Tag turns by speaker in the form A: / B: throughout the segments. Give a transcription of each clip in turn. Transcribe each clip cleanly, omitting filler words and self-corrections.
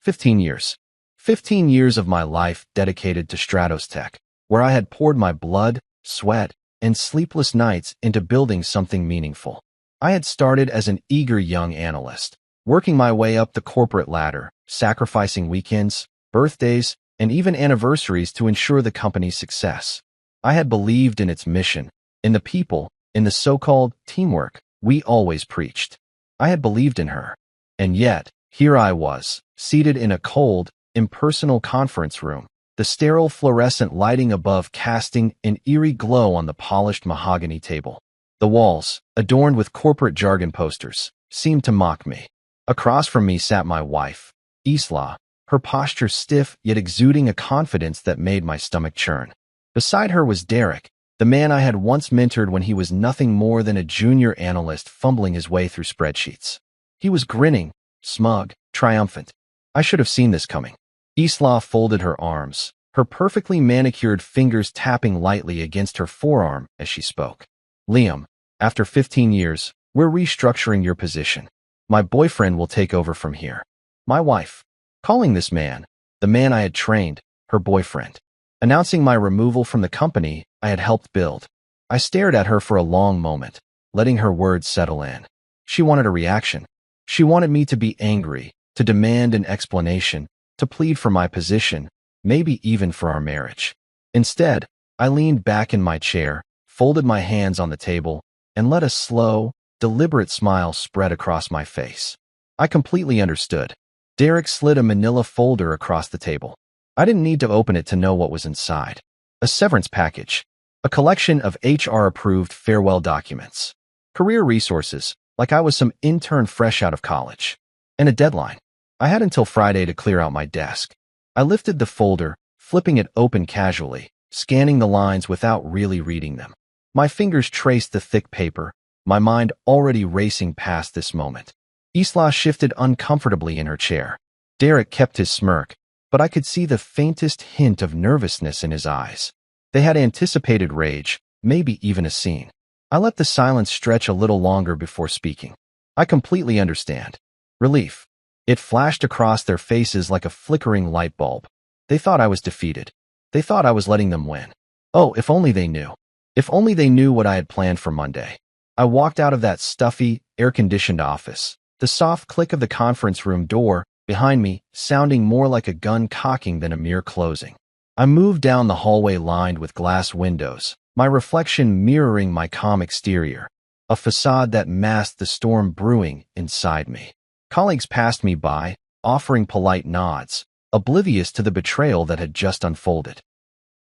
A: 15 years. 15 years of my life dedicated to Stratos Tech, where I had poured my blood, sweat, and sleepless nights into building something meaningful. I had started as an eager young analyst, working my way up the corporate ladder, sacrificing weekends, birthdays, and even anniversaries to ensure the company's success. I had believed in its mission, in the people, in the so-called teamwork we always preached. I had believed in her. And yet, here I was, seated in a cold, impersonal conference room, the sterile fluorescent lighting above casting an eerie glow on the polished mahogany table. The walls, adorned with corporate jargon posters, seemed to mock me. Across from me sat my wife, Isla, her posture stiff yet exuding a confidence that made my stomach churn. Beside her was Derek, the man I had once mentored when he was nothing more than a junior analyst fumbling his way through spreadsheets. He was grinning, smug, triumphant. I should have seen this coming. Isla folded her arms, her perfectly manicured fingers tapping lightly against her forearm as she spoke. Liam, after 15 years, we're restructuring your position. My boyfriend will take over from here. My wife, calling this man, the man I had trained, her boyfriend. Announcing my removal from the company I had helped build. I stared at her for a long moment, letting her words settle in. She wanted a reaction. She wanted me to be angry, to demand an explanation, to plead for my position, maybe even for our marriage. Instead, I leaned back in my chair, folded my hands on the table, and let a slow, deliberate smile spread across my face. I completely understood. Derek slid a manila folder across the table. I didn't need to open it to know what was inside. A severance package, a collection of HR-approved farewell documents, career resources, like I was some intern fresh out of college, and a deadline. I had until Friday to clear out my desk. I lifted the folder, flipping it open casually, scanning the lines without really reading them. My fingers traced the thick paper, my mind already racing past this moment. Isla shifted uncomfortably in her chair. Derek kept his smirk, but I could see the faintest hint of nervousness in his eyes. They had anticipated rage, maybe even a scene. I let the silence stretch a little longer before speaking. I completely understand. Relief. It flashed across their faces like a flickering light bulb. They thought I was defeated. They thought I was letting them win. Oh, if only they knew. If only they knew what I had planned for Monday. I walked out of that stuffy, air-conditioned office, the soft click of the conference room door behind me sounding more like a gun cocking than a mere closing. I moved down the hallway lined with glass windows, my reflection mirroring my calm exterior, a facade that masked the storm brewing inside me. Colleagues passed me by, offering polite nods, oblivious to the betrayal that had just unfolded.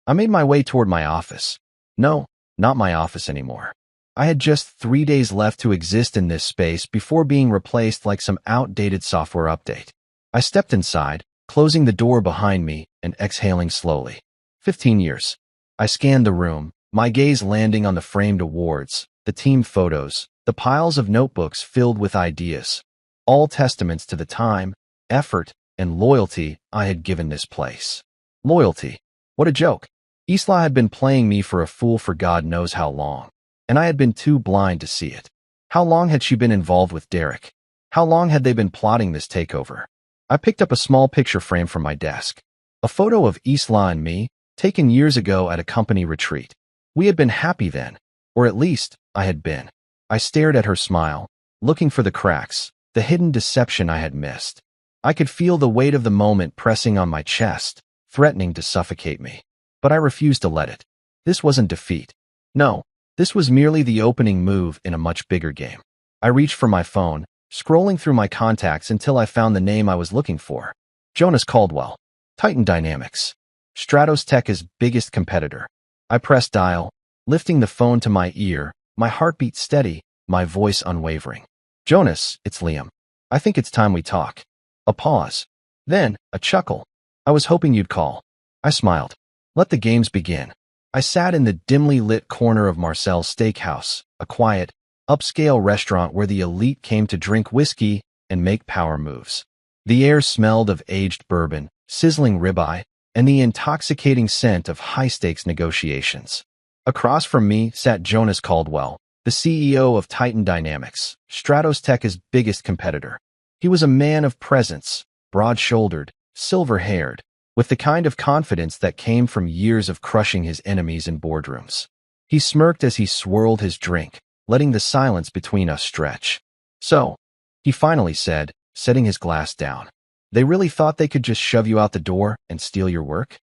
A: I made my way toward my office. No, not my office anymore. I had just 3 days left to exist in this space before being replaced like some outdated software update. I stepped inside, closing the door behind me and exhaling slowly. 15 years. I scanned the room, my gaze landing on the framed awards, the team photos, the piles of notebooks filled with ideas, all testaments to the time, effort, and loyalty I had given this place. Loyalty. What a joke. Isla had been playing me for a fool for God knows how long, and I had been too blind to see it. How long had she been involved with Derek? How long had they been plotting this takeover? I picked up a small picture frame from my desk. A photo of Isla and me, taken years ago at a company retreat. We had been happy then, or at least I had been. I stared at her smile, looking for the cracks, the hidden deception I had missed. I could feel the weight of the moment pressing on my chest, threatening to suffocate me. But I refused to let it. This wasn't defeat. No, this was merely the opening move in a much bigger game. I reached for my phone, scrolling through my contacts until I found the name I was looking for. Jonas Caldwell. Titan Dynamics. Stratos Tech's biggest competitor. I pressed dial, lifting the phone to my ear, my heartbeat steady, my voice unwavering. Jonas, it's Liam. I think it's time we talk. A pause. Then, a chuckle. I was hoping you'd call. I smiled. Let the games begin. I sat in the dimly lit corner of Marcel's Steakhouse, a quiet, upscale restaurant where the elite came to drink whiskey and make power moves. The air smelled of aged bourbon, sizzling ribeye, and the intoxicating scent of high-stakes negotiations. Across from me sat Jonas Caldwell, the CEO of Titan Dynamics, Stratos Tech's biggest competitor. He was a man of presence, broad-shouldered, silver-haired, with the kind of confidence that came from years of crushing his enemies in boardrooms. He smirked as he swirled his drink, letting the silence between us stretch. "So," he finally said, setting his glass down, "they really thought they could just shove you out the door and steal your work?"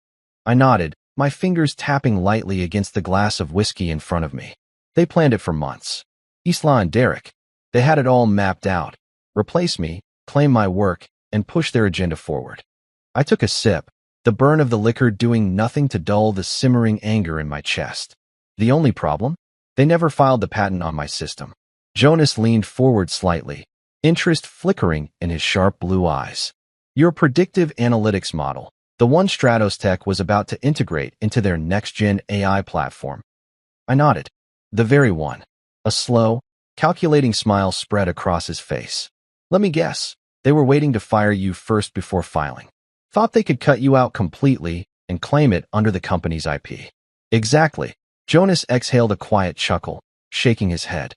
A: I nodded, my fingers tapping lightly against the glass of whiskey in front of me. "They planned it for months. Isla and Derek, they had it all mapped out. Replace me, claim my work, and push their agenda forward." I took a sip, the burn of the liquor doing nothing to dull the simmering anger in my chest. The only problem? They never filed the patent on my system. Jonas leaned forward slightly, interest flickering in his sharp blue eyes. "Your predictive analytics model, the one Stratos Tech was about to integrate into their next-gen AI platform." I nodded. "The very one." A slow, calculating smile spread across his face. "Let me guess. They were waiting to fire you first before filing. Thought they could cut you out completely and claim it under the company's IP." "Exactly." Jonas exhaled a quiet chuckle, shaking his head.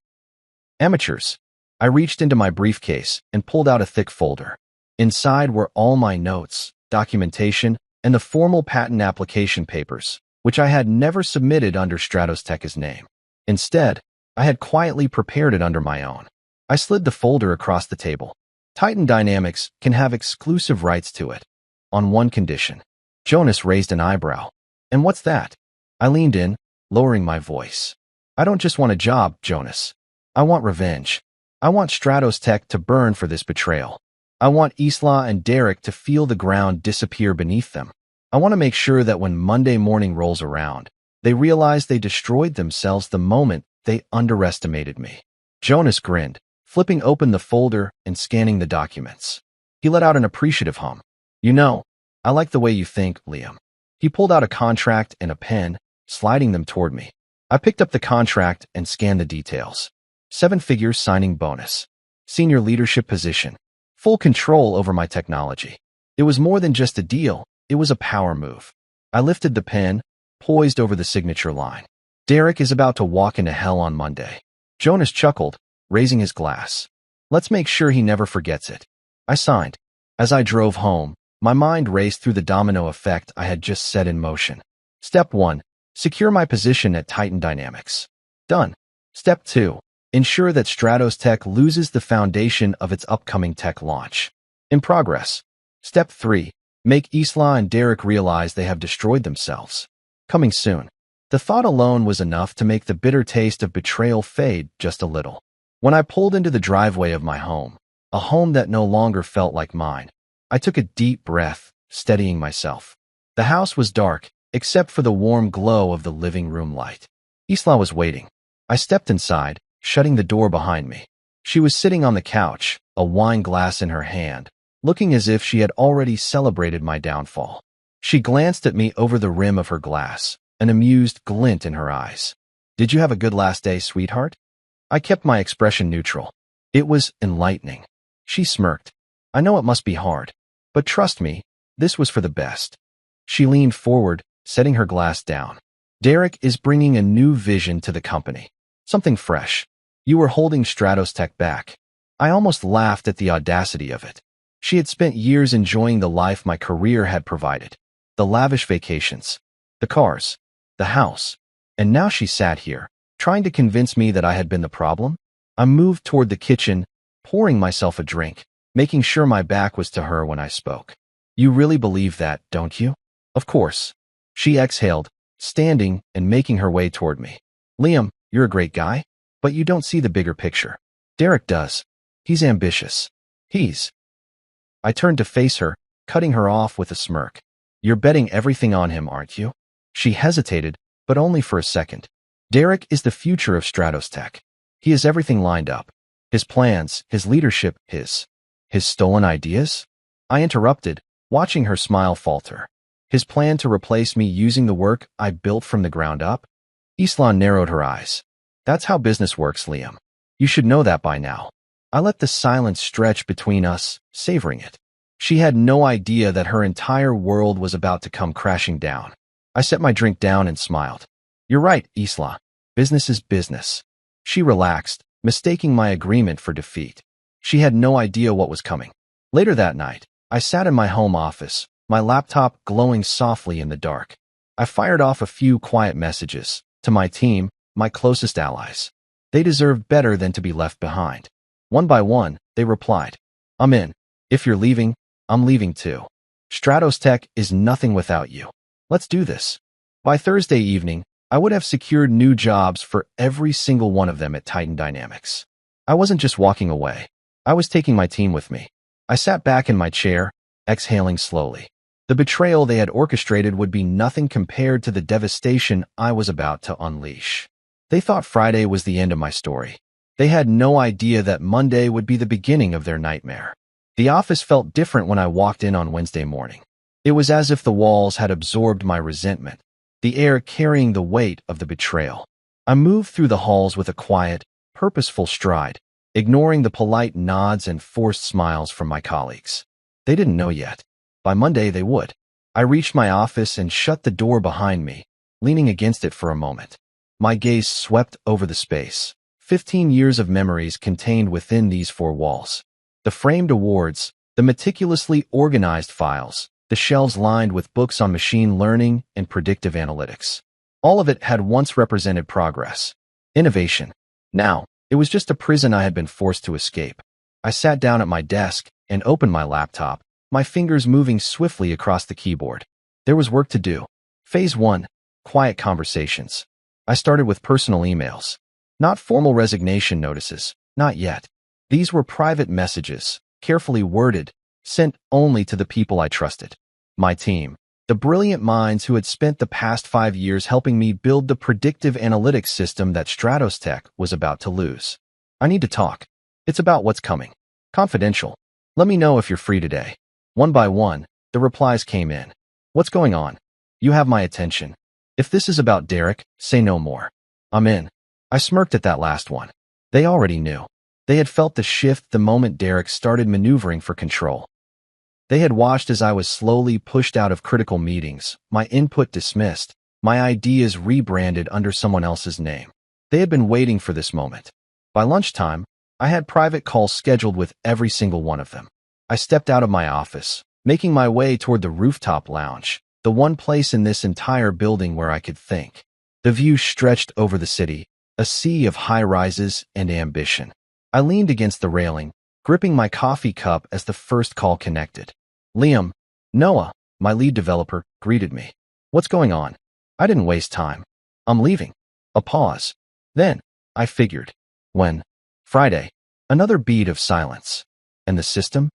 A: "Amateurs." I reached into my briefcase and pulled out a thick folder. Inside were all my notes, documentation, and the formal patent application papers, which I had never submitted under Stratos Tech's name. Instead, I had quietly prepared it under my own. I slid the folder across the table. "Titan Dynamics can have exclusive rights to it. On one condition." Jonas raised an eyebrow. "And what's that?" I leaned in, lowering my voice. "I don't just want a job, Jonas. I want revenge. I want Stratos Tech to burn for this betrayal. I want Isla and Derek to feel the ground disappear beneath them. I want to make sure that when Monday morning rolls around, they realize they destroyed themselves the moment they underestimated me." Jonas grinned, flipping open the folder and scanning the documents. He let out an appreciative hum. "You know, I like the way you think, Liam." He pulled out a contract and a pen, sliding them toward me. I picked up the contract and scanned the details. 7 figures signing bonus. Senior leadership position. Full control over my technology. It was more than just a deal, it was a power move. I lifted the pen, poised over the signature line. "Derek is about to walk into hell on Monday." Jonas chuckled, raising his glass. "Let's make sure he never forgets it." I signed. As I drove home, my mind raced through the domino effect I had just set in motion. Step 1. Secure my position at Titan Dynamics. Done. Step 2. Ensure that Stratos Tech loses the foundation of its upcoming tech launch. In progress. Step 3. Make Isla and Derek realize they have destroyed themselves. Coming soon. The thought alone was enough to make the bitter taste of betrayal fade just a little. When I pulled into the driveway of my home, a home that no longer felt like mine, I took a deep breath, steadying myself. The house was dark, except for the warm glow of the living room light. Isla was waiting. I stepped inside, shutting the door behind me. She was sitting on the couch, a wine glass in her hand, looking as if she had already celebrated my downfall. She glanced at me over the rim of her glass, an amused glint in her eyes. "Did you have a good last day, sweetheart?" I kept my expression neutral. It was enlightening. She smirked. "I know it must be hard, but trust me, this was for the best." She leaned forward, setting her glass down. "Derek is bringing a new vision to the company. Something fresh. You were holding Stratos Tech back." I almost laughed at the audacity of it. She had spent years enjoying the life my career had provided. The lavish vacations, the cars, the house. And now she sat here, trying to convince me that I had been the problem. I moved toward the kitchen, pouring myself a drink, making sure my back was to her when I spoke. "You really believe that, don't you?" "Of course." She exhaled, standing and making her way toward me. "Liam, you're a great guy, but you don't see the bigger picture. Derek does. He's ambitious. He's—" I turned to face her, cutting her off with a smirk. "You're betting everything on him, aren't you?" She hesitated, but only for a second. "Derek is the future of Stratos Tech. He has everything lined up. His plans, his leadership, his stolen ideas?" I interrupted, watching her smile falter. "His plan to replace me using the work I built from the ground up?" Islan narrowed her eyes. "That's how business works, Liam. You should know that by now." I let the silence stretch between us, savoring it. She had no idea that her entire world was about to come crashing down. I set my drink down and smiled. "You're right, Isla. Business is business." She relaxed, mistaking my agreement for defeat. She had no idea what was coming. Later that night, I sat in my home office, my laptop glowing softly in the dark. I fired off a few quiet messages to my team, my closest allies. They deserved better than to be left behind. One by one, they replied, "I'm in. If you're leaving, I'm leaving too. Stratos Tech is nothing without you. Let's do this." By Thursday evening, I would have secured new jobs for every single one of them at Titan Dynamics. I wasn't just walking away. I was taking my team with me. I sat back in my chair, exhaling slowly. The betrayal they had orchestrated would be nothing compared to the devastation I was about to unleash. They thought Friday was the end of my story. They had no idea that Monday would be the beginning of their nightmare. The office felt different when I walked in on Wednesday morning. It was as if the walls had absorbed my resentment, the air carrying the weight of the betrayal. I moved through the halls with a quiet, purposeful stride, ignoring the polite nods and forced smiles from my colleagues. They didn't know yet. By Monday, they would. I reached my office and shut the door behind me, leaning against it for a moment. My gaze swept over the space. 15 years of memories contained within these four walls. The framed awards, the meticulously organized files, the shelves lined with books on machine learning and predictive analytics. All of it had once represented progress, innovation. Now, it was just a prison I had been forced to escape. I sat down at my desk and opened my laptop, my fingers moving swiftly across the keyboard. There was work to do. Phase 1, quiet conversations. I started with personal emails. Not formal resignation notices, not yet. These were private messages, carefully worded, sent only to the people I trusted. My team, the brilliant minds who had spent the past 5 years helping me build the predictive analytics system that Stratos Tech was about to lose. "I need to talk. It's about what's coming. Confidential. Let me know if you're free today." One by one, the replies came in. "What's going on? You have my attention. If this is about Derek, say no more. I'm in." I smirked at that last one. They already knew. They had felt the shift the moment Derek started maneuvering for control. They had watched as I was slowly pushed out of critical meetings, my input dismissed, my ideas rebranded under someone else's name. They had been waiting for this moment. By lunchtime, I had private calls scheduled with every single one of them. I stepped out of my office, making my way toward the rooftop lounge, the one place in this entire building where I could think. The view stretched over the city, a sea of high-rises and ambition. I leaned against the railing, gripping my coffee cup as the first call connected. Liam, Noah, my lead developer, greeted me. "What's going on?" I didn't waste time. "I'm leaving." A pause. Then, I figured. When? Friday. Another beat of silence. And the system?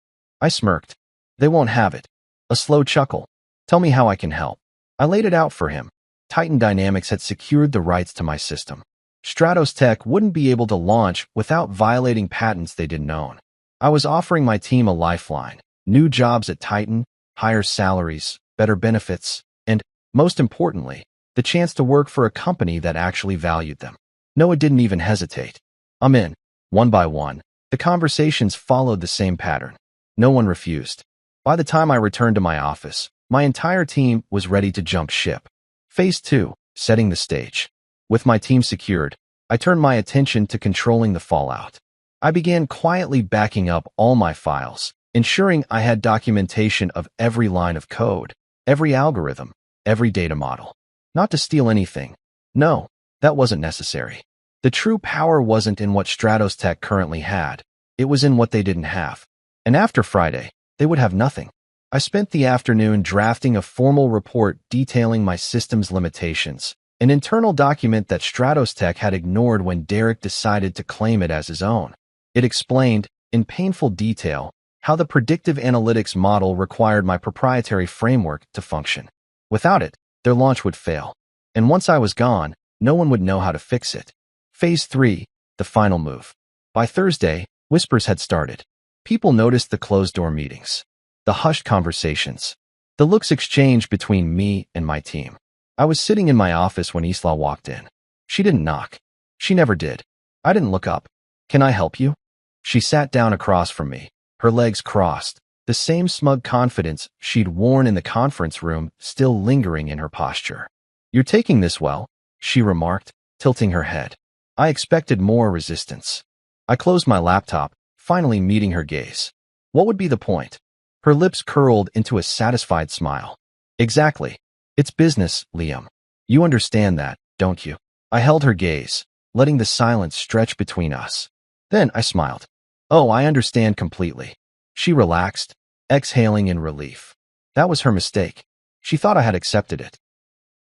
A: I smirked. "They won't have it." A slow chuckle. "Tell me how I can help." I laid it out for him. Titan Dynamics had secured the rights to my system. Stratos Tech wouldn't be able to launch without violating patents they didn't own. I was offering my team a lifeline, new jobs at Titan, higher salaries, better benefits, and, most importantly, the chance to work for a company that actually valued them. Noah didn't even hesitate. "I'm in." One by one, the conversations followed the same pattern. No one refused. By the time I returned to my office, my entire team was ready to jump ship. Phase 2, setting the stage. With my team secured, I turned my attention to controlling the fallout. I began quietly backing up all my files, ensuring I had documentation of every line of code, every algorithm, every data model. Not to steal anything. No, that wasn't necessary. The true power wasn't in what Stratos Tech currently had. It was in what they didn't have. And after Friday, they would have nothing. I spent the afternoon drafting a formal report detailing my system's limitations, an internal document that Stratos Tech had ignored when Derek decided to claim it as his own. It explained, in painful detail, how the predictive analytics model required my proprietary framework to function. Without it, their launch would fail. And once I was gone, no one would know how to fix it. Phase 3, the final move. By Thursday, whispers had started. People noticed the closed-door meetings, the hushed conversations, the looks exchanged between me and my team. I was sitting in my office when Isla walked in. She didn't knock. She never did. I didn't look up. "Can I help you?" She sat down across from me, her legs crossed, the same smug confidence she'd worn in the conference room still lingering in her posture. "You're taking this well," she remarked, tilting her head. I expected more resistance. I closed my laptop, finally meeting her gaze. What would be the point? Her lips curled into a satisfied smile. Exactly. It's business, Liam. You understand that, don't you? I held her gaze, letting the silence stretch between us. Then I smiled. Oh, I understand completely. She relaxed, exhaling in relief. That was her mistake. She thought I had accepted it.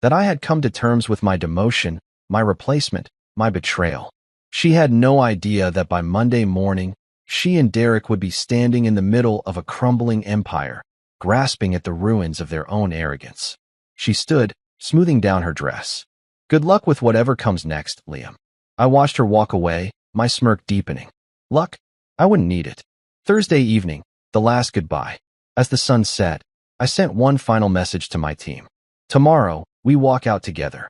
A: That I had come to terms with my demotion, my replacement, my betrayal. She had no idea that by Monday morning, she and Derek would be standing in the middle of a crumbling empire, grasping at the ruins of their own arrogance. She stood, smoothing down her dress. Good luck with whatever comes next, Liam. I watched her walk away, my smirk deepening. Luck? I wouldn't need it. Thursday evening, the last goodbye. As the sun set, I sent one final message to my team. Tomorrow, we walk out together.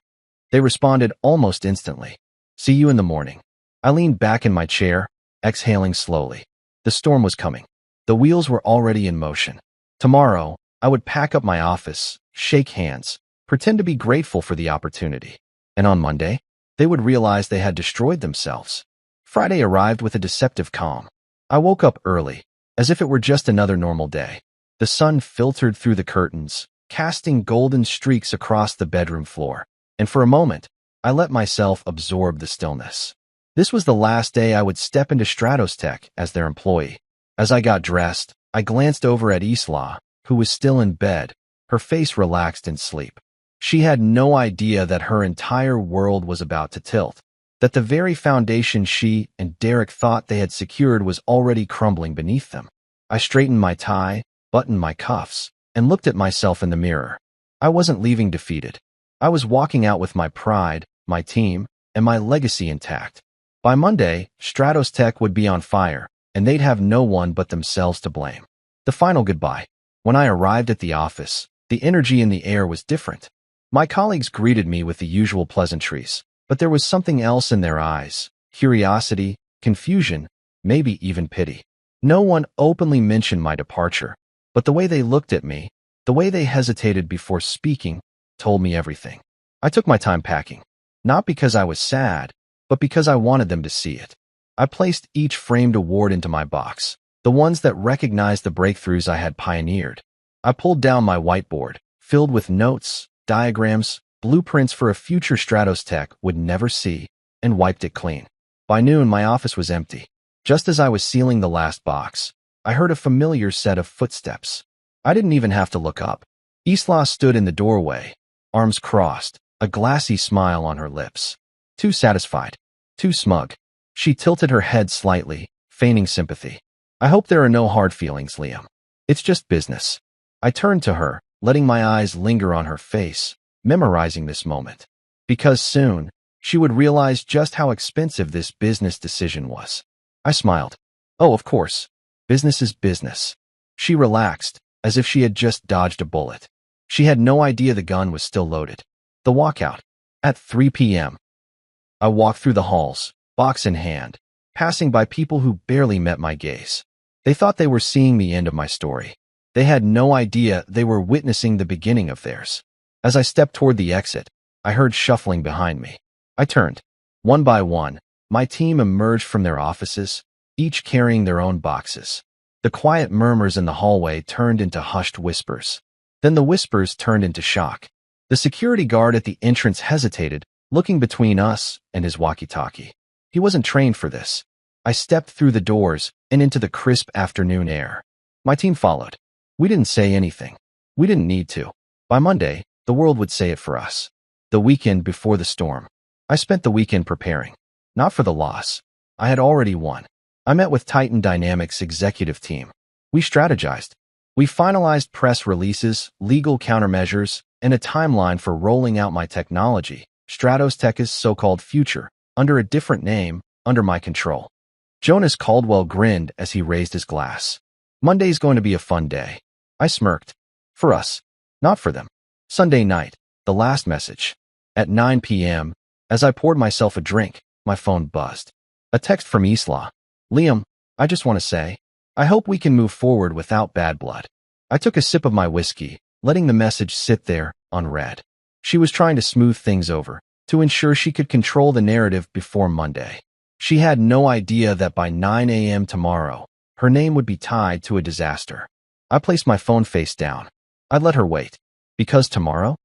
A: They responded almost instantly. See you in the morning. I leaned back in my chair, exhaling slowly. The storm was coming. The wheels were already in motion. Tomorrow, I would pack up my office, shake hands, pretend to be grateful for the opportunity. And on Monday, they would realize they had destroyed themselves. Friday arrived with a deceptive calm. I woke up early, as if it were just another normal day. The sun filtered through the curtains, casting golden streaks across the bedroom floor. And for a moment, I let myself absorb the stillness. This was the last day I would step into Stratos Tech as their employee. As I got dressed, I glanced over at Isla, who was still in bed, her face relaxed in sleep. She had no idea that her entire world was about to tilt, that the very foundation she and Derek thought they had secured was already crumbling beneath them. I straightened my tie, buttoned my cuffs, and looked at myself in the mirror. I wasn't leaving defeated. I was walking out with my pride, my team, and my legacy intact. By Monday, Stratos Tech would be on fire, and they'd have no one but themselves to blame. The final goodbye. When I arrived at the office, the energy in the air was different. My colleagues greeted me with the usual pleasantries, but there was something else in their eyes: curiosity, confusion, maybe even pity. No one openly mentioned my departure, but the way they looked at me, the way they hesitated before speaking, told me everything. I took my time packing, not because I was sad, but because I wanted them to see it. I placed each framed award into my box, the ones that recognized the breakthroughs I had pioneered. I pulled down my whiteboard, filled with notes, diagrams, blueprints for a future Stratos Tech would never see, and wiped it clean. By noon, my office was empty. Just as I was sealing the last box, I heard a familiar set of footsteps. I didn't even have to look up. Isla stood in the doorway, arms crossed, a glassy smile on her lips. Too satisfied, too smug. She tilted her head slightly, feigning sympathy. I hope there are no hard feelings, Liam. It's just business. I turned to her, letting my eyes linger on her face, memorizing this moment. Because soon, she would realize just how expensive this business decision was. I smiled. Oh, of course. Business is business. She relaxed, as if she had just dodged a bullet. She had no idea the gun was still loaded. The walkout. At 3 p.m. I walked through the halls, box in hand, passing by people who barely met my gaze. They thought they were seeing the end of my story. They had no idea they were witnessing the beginning of theirs. As I stepped toward the exit, I heard shuffling behind me. I turned. One by one, my team emerged from their offices, each carrying their own boxes. The quiet murmurs in the hallway turned into hushed whispers. Then the whispers turned into shock. The security guard at the entrance hesitated, looking between us and his walkie-talkie. He wasn't trained for this. I stepped through the doors and into the crisp afternoon air. My team followed. We didn't say anything. We didn't need to. By Monday, the world would say it for us. The weekend before the storm. I spent the weekend preparing. Not for the loss. I had already won. I met with Titan Dynamics' executive team. We strategized. We finalized press releases, legal countermeasures, and a timeline for rolling out my technology, Stratos Tech's so-called future, under a different name, under my control. Jonas Caldwell grinned as he raised his glass. Monday's going to be a fun day. I smirked. For us. Not for them. Sunday night, the last message. At 9 p.m., as I poured myself a drink, my phone buzzed. A text from Isla. Liam, I just want to say, I hope we can move forward without bad blood. I took a sip of my whiskey, letting the message sit there, unread. She was trying to smooth things over, to ensure she could control the narrative before Monday. She had no idea that by 9 a.m. tomorrow, her name would be tied to a disaster. I placed my phone face down. I'd let her wait. Because tomorrow,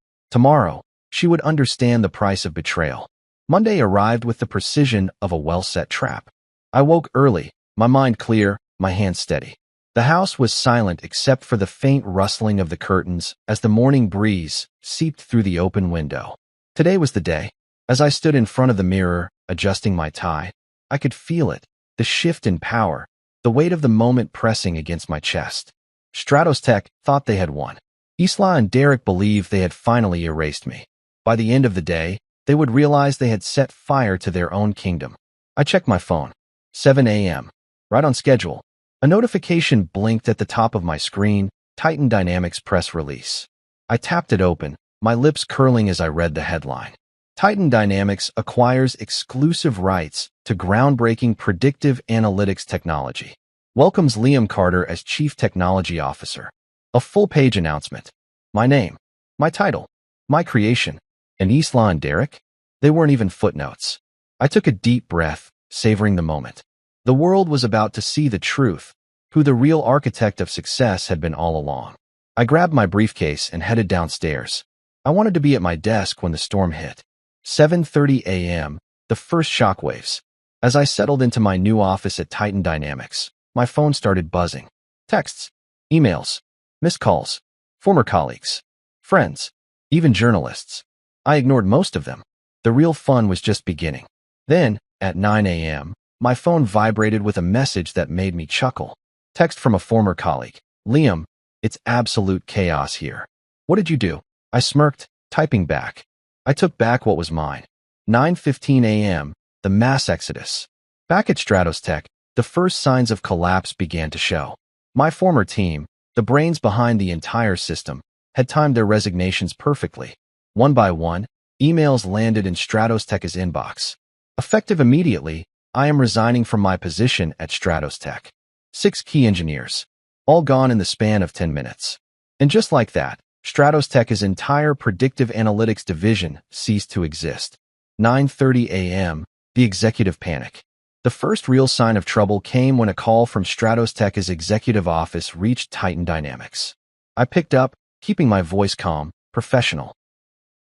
A: she would understand the price of betrayal. Monday arrived with the precision of a well-set trap. I woke early, my mind clear, my hands steady. The house was silent except for the faint rustling of the curtains as the morning breeze seeped through the open window. Today was the day. As I stood in front of the mirror, adjusting my tie, I could feel it, the shift in power, the weight of the moment pressing against my chest. Stratos Tech thought they had won. Isla and Derek believed they had finally erased me. By the end of the day, they would realize they had set fire to their own kingdom. I checked my phone. 7 a.m. Right on schedule. A notification blinked at the top of my screen, Titan Dynamics press release. I tapped it open, my lips curling as I read the headline. Titan Dynamics acquires exclusive rights to groundbreaking predictive analytics technology. Welcomes Liam Carter as Chief Technology Officer. A full-page announcement. My name, my title, my creation, and Isla and Derek? They weren't even footnotes. I took a deep breath, savoring the moment. The world was about to see the truth, who the real architect of success had been all along. I grabbed my briefcase and headed downstairs. I wanted to be at my desk when the storm hit. 7:30 a.m., the first shockwaves. As I settled into my new office at Titan Dynamics, my phone started buzzing. Texts, emails, missed calls, former colleagues, friends, even journalists. I ignored most of them. The real fun was just beginning. Then, at 9 a.m., my phone vibrated with a message that made me chuckle. Text from a former colleague. Liam, it's absolute chaos here. What did you do? I smirked, typing back. I took back what was mine. 9:15 a.m., the mass exodus. Back at Stratos Tech, the first signs of collapse began to show. My former team, the brains behind the entire system, had timed their resignations perfectly. One by one, emails landed in Stratos Tech's inbox. Effective immediately, I am resigning from my position at Stratos Tech. 6 key engineers, all gone in the span of 10 minutes. And just like that, Stratos Tech's entire predictive analytics division ceased to exist. 9:30 a.m., the executive panic. The first real sign of trouble came when a call from Stratos Tech's executive office reached Titan Dynamics. I picked up, keeping my voice calm, professional.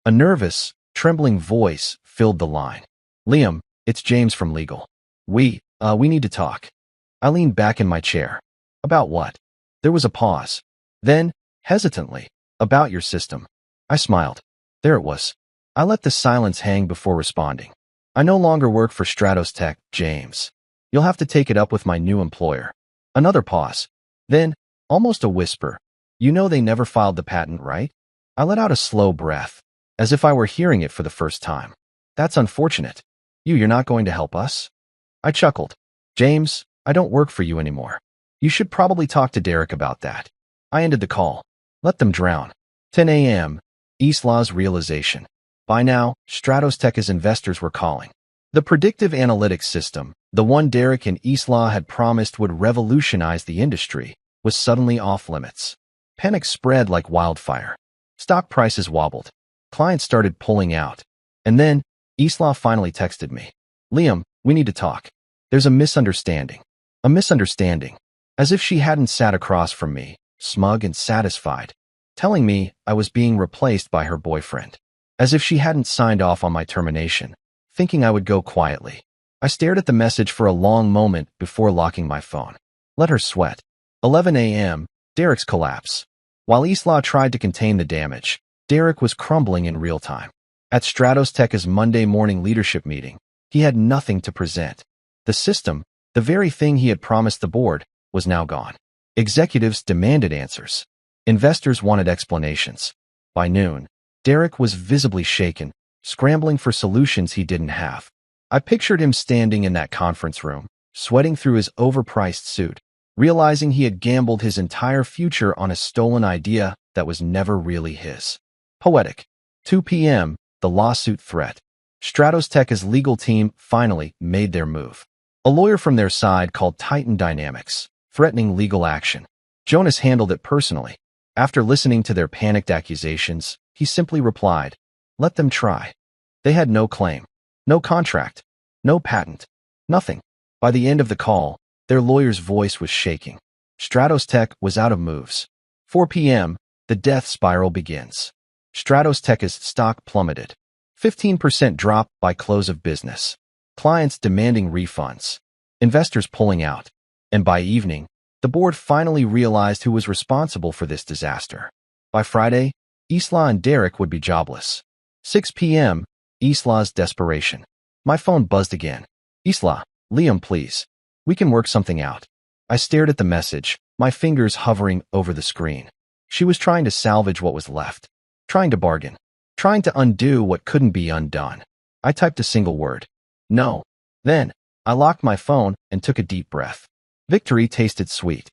A: A nervous, trembling voice filled the line. Liam, it's James from legal. We need to talk. I leaned back in my chair. About what? There was a pause. Then, hesitantly, about your system. I smiled. There it was. I let the silence hang before responding. I no longer work for Stratos Tech, James. You'll have to take it up with my new employer. Another pause. Then, almost a whisper. You know they never filed the patent, right? I let out a slow breath, as if I were hearing it for the first time. That's unfortunate. You're not going to help us? I chuckled. James, I don't work for you anymore. You should probably talk to Derek about that. I ended the call. Let them drown. 10 a.m. Isla's realization. By now, Stratos Tech's investors were calling. The predictive analytics system, the one Derek and Isla had promised would revolutionize the industry, was suddenly off limits. Panic spread like wildfire. Stock prices wobbled. Clients started pulling out. And then, Isla finally texted me. Liam, we need to talk. There's a misunderstanding. A misunderstanding. As if she hadn't sat across from me, smug and satisfied, telling me I was being replaced by her boyfriend. As if she hadn't signed off on my termination, thinking I would go quietly. I stared at the message for a long moment before locking my phone. Let her sweat. 11 a.m., Derek's collapse. While Isla tried to contain the damage, Derek was crumbling in real time. At Stratos Tech's Monday morning leadership meeting, he had nothing to present. The system, the very thing he had promised the board, was now gone. Executives demanded answers. Investors wanted explanations. By noon, Derek was visibly shaken, scrambling for solutions he didn't have. I pictured him standing in that conference room, sweating through his overpriced suit, realizing he had gambled his entire future on a stolen idea that was never really his. Poetic. 2 p.m., the lawsuit threat. Stratos Tech's legal team finally made their move. A lawyer from their side called Titan Dynamics, threatening legal action. Jonas handled it personally. After listening to their panicked accusations, he simply replied, "Let them try." They had no claim, no contract, no patent, nothing. By the end of the call, their lawyer's voice was shaking. Stratos Tech was out of moves. 4 p.m., the death spiral begins. Stratos Tech's stock plummeted. 15% drop by close of business. Clients demanding refunds. Investors pulling out. And by evening, the board finally realized who was responsible for this disaster. By Friday, Isla and Derek would be jobless. 6 p.m., Isla's desperation. My phone buzzed again. Isla, Liam, please. We can work something out. I stared at the message, my fingers hovering over the screen. She was trying to salvage what was left. Trying to bargain. Trying to undo what couldn't be undone. I typed a single word. No. Then, I locked my phone and took a deep breath. Victory tasted sweet.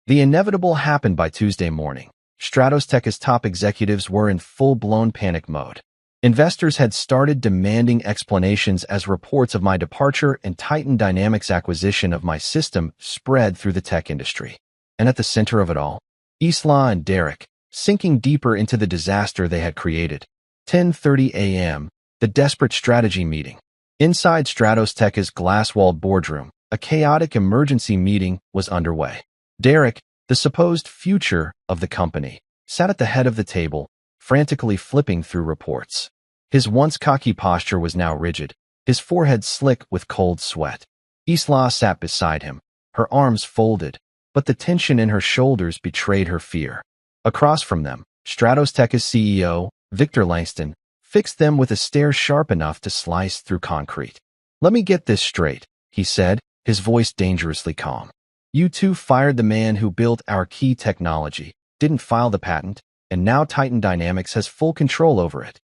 A: The inevitable happened by Tuesday morning. Stratos Tech's top executives were in full-blown panic mode. Investors had started demanding explanations as reports of my departure and Titan Dynamics' acquisition of my system spread through the tech industry. And at the center of it all, Isla and Derek, sinking deeper into the disaster they had created. 10:30 a.m., the desperate strategy meeting. Inside Stratos Tech's glass-walled boardroom, a chaotic emergency meeting was underway. Derek, the supposed future of the company, sat at the head of the table, frantically flipping through reports. His once cocky posture was now rigid, his forehead slick with cold sweat. Isla sat beside him, her arms folded, but the tension in her shoulders betrayed her fear. Across from them, Stratos Tech's CEO, Victor Langston, fixed them with a stare sharp enough to slice through concrete. "Let me get this straight," he said, his voice dangerously calm. "You two fired the man who built our key technology, didn't file the patent, and now Titan Dynamics has full control over it."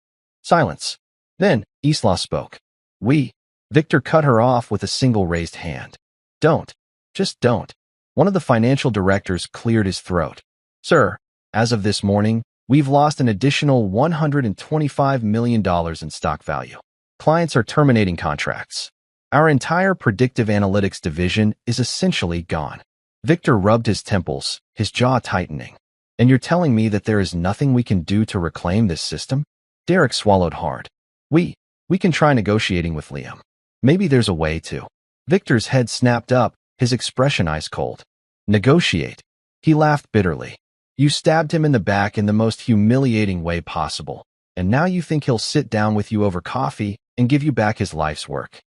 A: Silence. Then, Isla spoke. "We." Victor cut her off with a single raised hand. "Don't. Just don't." One of the financial directors cleared his throat. "Sir, as of this morning, we've lost an additional $125 million in stock value. Clients are terminating contracts. Our entire predictive analytics division is essentially gone." Victor rubbed his temples, his jaw tightening. "And you're telling me that there is nothing we can do to reclaim this system?" Derek swallowed hard. We can try negotiating with Liam. Maybe there's a way to." Victor's head snapped up, his expression ice cold. "Negotiate." He laughed bitterly. "You stabbed him in the back in the most humiliating way possible, and now you think he'll sit down with you over coffee and give you back his life's work."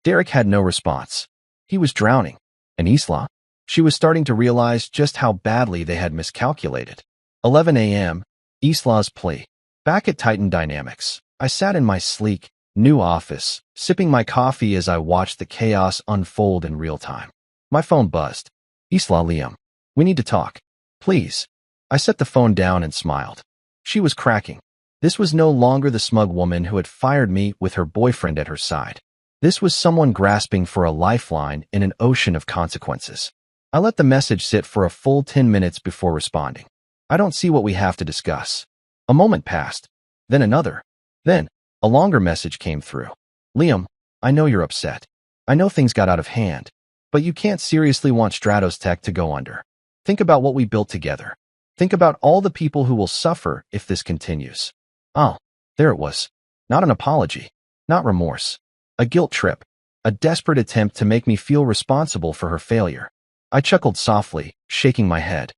A: Derek had no response. He was drowning. And Isla? She was starting to realize just how badly they had miscalculated. 11 a.m., Isla's plea. Back at Titan Dynamics, I sat in my sleek, new office, sipping my coffee as I watched the chaos unfold in real time. My phone buzzed. "Isla, Liam, we need to talk. Please." I set the phone down and smiled. She was cracking. This was no longer the smug woman who had fired me with her boyfriend at her side. This was someone grasping for a lifeline in an ocean of consequences. I let the message sit for a full 10 minutes before responding. "I don't see what we have to discuss." A moment passed, then another. Then, a longer message came through. "Liam, I know you're upset. I know things got out of hand, but you can't seriously want Stratos Tech to go under. Think about what we built together. Think about all the people who will suffer if this continues." Oh, there it was. Not an apology. Not remorse. A guilt trip. A desperate attempt to make me feel responsible for her failure. I chuckled softly, shaking my head.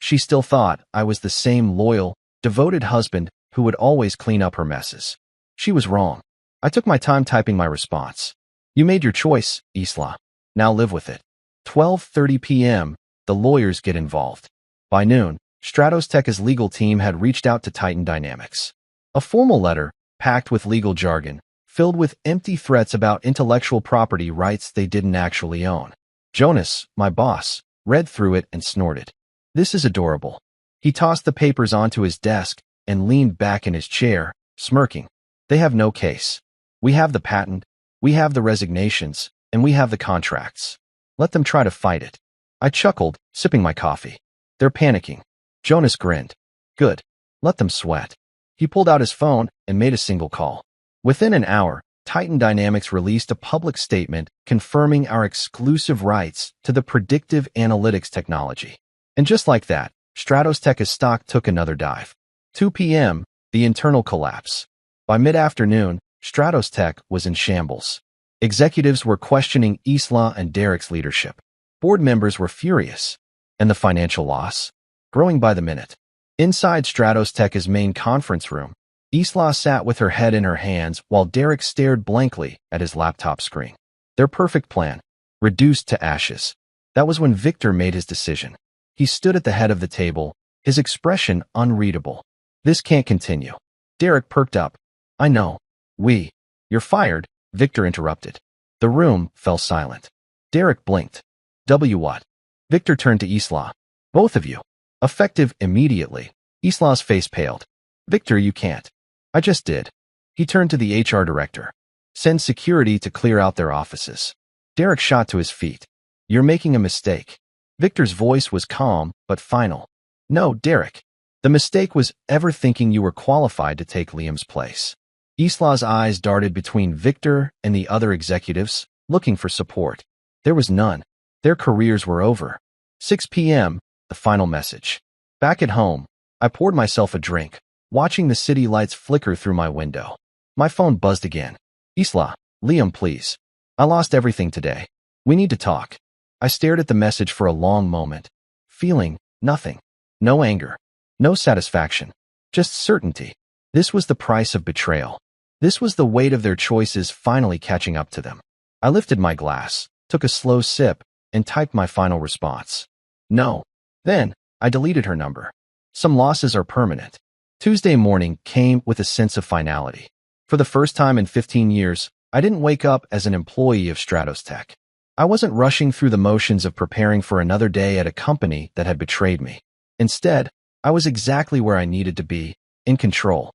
A: She still thought I was the same loyal, devoted husband who would always clean up her messes. She was wrong. I took my time typing my response. "You made your choice, Isla. Now live with it." 12:30 p.m., the lawyers get involved. By noon, Stratos Tech's legal team had reached out to Titan Dynamics. A formal letter, packed with legal jargon, filled with empty threats about intellectual property rights they didn't actually own. Jonas, my boss, read through it and snorted. "This is adorable." He tossed the papers onto his desk and leaned back in his chair, smirking. "They have no case. We have the patent, we have the resignations, and we have the contracts. Let them try to fight it." I chuckled, sipping my coffee. "They're panicking." Jonas grinned. "Good. Let them sweat." He pulled out his phone and made a single call. Within an hour, Titan Dynamics released a public statement confirming our exclusive rights to the predictive analytics technology. And just like that, Stratos Tech's stock took another dive. 2 p.m., the internal collapse. By mid-afternoon, Stratos Tech was in shambles. Executives were questioning Isla and Derek's leadership. Board members were furious. And the financial loss? Growing by the minute. Inside Stratos Tech's main conference room, Isla sat with her head in her hands while Derek stared blankly at his laptop screen. Their perfect plan, reduced to ashes. That was when Victor made his decision. He stood at the head of the table, his expression unreadable. This can't continue. Derek perked up. I know. You're fired, Victor interrupted. The room fell silent. Derek blinked. What? Victor turned to Isla. Both of you. Effective immediately. Isla's face paled. Victor, you can't. I just did. He turned to the HR director. Send security to clear out their offices. Derek shot to his feet. You're making a mistake. Victor's voice was calm but final. No, Derek. The mistake was ever thinking you were qualified to take Liam's place. Isla's eyes darted between Victor and the other executives, looking for support. There was none. Their careers were over. 6 p.m., the final message. Back at home, I poured myself a drink, watching the city lights flicker through my window. My phone buzzed again. Isla, Liam, please. I lost everything today. We need to talk. I stared at the message for a long moment, feeling nothing. No anger. No satisfaction. Just certainty. This was the price of betrayal. This was the weight of their choices finally catching up to them. I lifted my glass, took a slow sip, and typed my final response. No. Then, I deleted her number. Some losses are permanent. Tuesday morning came with a sense of finality. For the first time in 15 years, I didn't wake up as an employee of Stratos Tech. I wasn't rushing through the motions of preparing for another day at a company that had betrayed me. Instead, I was exactly where I needed to be, in control.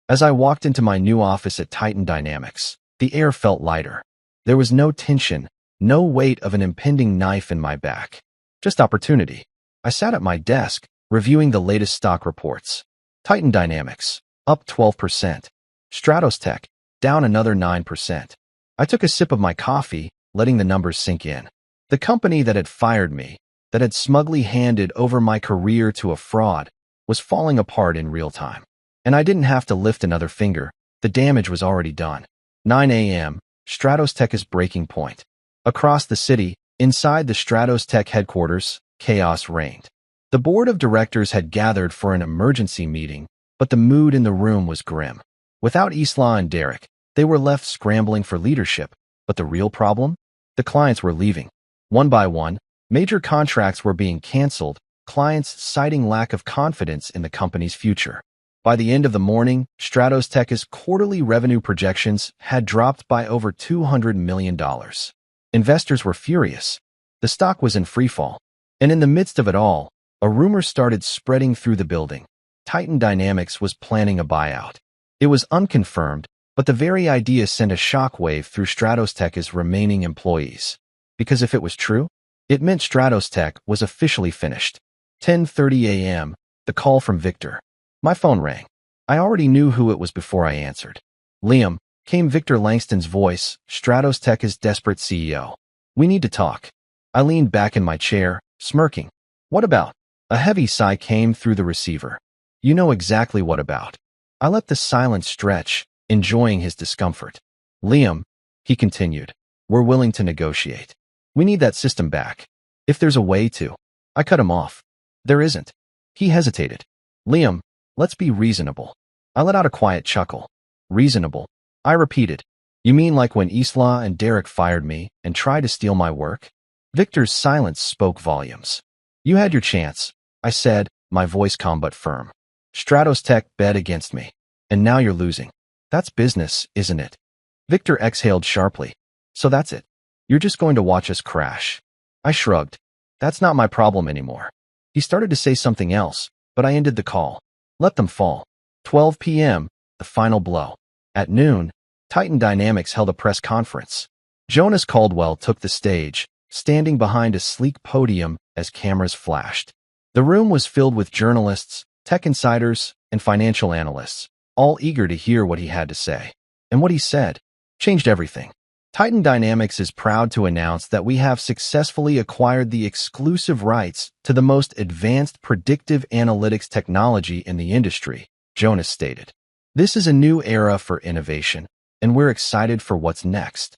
A: As I walked into my new office at Titan Dynamics, the air felt lighter. There was no tension, no weight of an impending knife in my back. Just opportunity. I sat at my desk, reviewing the latest stock reports. Titan Dynamics, up 12%. Stratos Tech, down another 9%. I took a sip of my coffee, letting the numbers sink in. The company that had fired me, that had smugly handed over my career to a fraud, was falling apart in real time. And I didn't have to lift another finger. The damage was already done. 9 a.m., Stratos Tech's breaking point. Across the city, inside the Stratos Tech headquarters, chaos reigned. The board of directors had gathered for an emergency meeting, but the mood in the room was grim. Without Isla and Derek, they were left scrambling for leadership. But the real problem? The clients were leaving. One by one, major contracts were being canceled, clients citing lack of confidence in the company's future. By the end of the morning, Stratos Tech's quarterly revenue projections had dropped by over $200 million. Investors were furious. The stock was in freefall. And in the midst of it all, a rumor started spreading through the building. Titan Dynamics was planning a buyout. It was unconfirmed, but the very idea sent a shockwave through Stratos Tech's remaining employees. Because if it was true, it meant Stratos Tech was officially finished. 10:30 a.m., the call from Victor. My phone rang. I already knew who it was before I answered. Liam, came Victor Langston's voice, Stratos Tech's desperate CEO. We need to talk. I leaned back in my chair, smirking. What about? A heavy sigh came through the receiver. You know exactly what about. I let the silence stretch, enjoying his discomfort. Liam, he continued, we're willing to negotiate. We need that system back. If there's a way to. I cut him off. There isn't. He hesitated. Liam, let's be reasonable. I let out a quiet chuckle. Reasonable. I repeated. You mean like when Isla and Derek fired me and tried to steal my work? Victor's silence spoke volumes. You had your chance, I said, my voice calm but firm. Stratos Tech bet against me. And now you're losing. That's business, isn't it? Victor exhaled sharply. So that's it. You're just going to watch us crash. I shrugged. That's not my problem anymore. He started to say something else, but I ended the call. Let them fall. 12 p.m., the final blow. At noon, Titan Dynamics held a press conference. Jonas Caldwell took the stage, standing behind a sleek podium as cameras flashed. The room was filled with journalists, tech insiders, and financial analysts, all eager to hear what he had to say. And what he said changed everything. Titan Dynamics is proud to announce that we have successfully acquired the exclusive rights to the most advanced predictive analytics technology in the industry, Jonas stated. This is a new era for innovation, and we're excited for what's next.